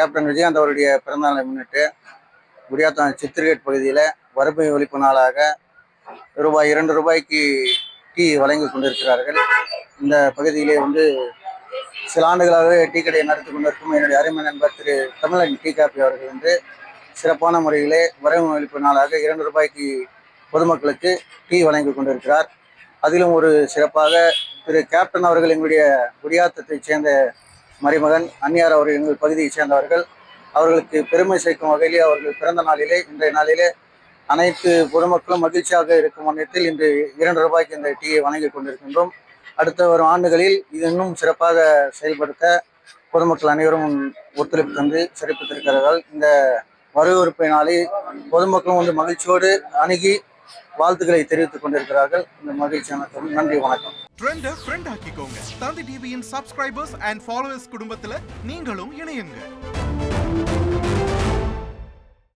Captain Vijayakanth அவருடைய பிறந்தநாளை முன்னிட்டு குடியாத்தம் சித்திரகேட் பகுதியில் வறுமை ஒழிப்பு நாளாக ரூபாய் 2 டீ வழங்கி கொண்டிருக்கிறார்கள். இந்த பகுதியிலே சில ஆண்டுகளாகவே டீ கடையை நடத்தி கொண்டிருக்கும் என்னுடைய அருமை நண்பர் திரு தமிழன் டீ காப்பி அவர்கள் சிறப்பான முறையிலே வறுமை ஒழிப்பு நாளாக 2 பொதுமக்களுக்கு டீ வழங்கி கொண்டிருக்கிறார். அதிலும் ஒரு சிறப்பாக திரு கேப்டன் அவர்கள் எங்களுடைய குடியாத்தத்தைச் சேர்ந்த மருமகன் அந்நியார் அவர்கள் எங்கள் பகுதியைச் சேர்ந்தவர்கள். அவர்களுக்கு பெருமை சேர்க்கும் வகையிலே அவர்கள் பிறந்த நாளிலே இன்றைய நாளிலே அனைத்து பொதுமக்களும் மகிழ்ச்சியாக இருக்கும் வண்ணத்தில் இன்று 2 இந்த டீயை வழங்கி கொண்டிருக்கின்றோம். அடுத்த வரும் ஆண்டுகளில் இது இன்னும் சிறப்பாக செயல்படுத்த பொதுமக்கள் அனைவரும் ஒத்துழைப்பு தந்து சிறப்பித்திருக்கிறார்கள். இந்த வரவேற்பை நாளை பொதுமக்களும் மகிழ்ச்சியோடு அணுகி வாழ்த்துக்களை தெரிவித்துக் கொண்டிருக்கிறார்கள். இந்த மகிழ்ச்சியான நன்றி, வணக்கம். ட்ரெண்டை ஃப்ரெண்ட் ஆக்கிக்கோங்க. தந்தி டிவியின் சப்ஸ்கிரைபர்ஸ் அண்ட் ஃபாலோவர்ஸ் குடும்பத்துல நீங்களும் இணையுங்க.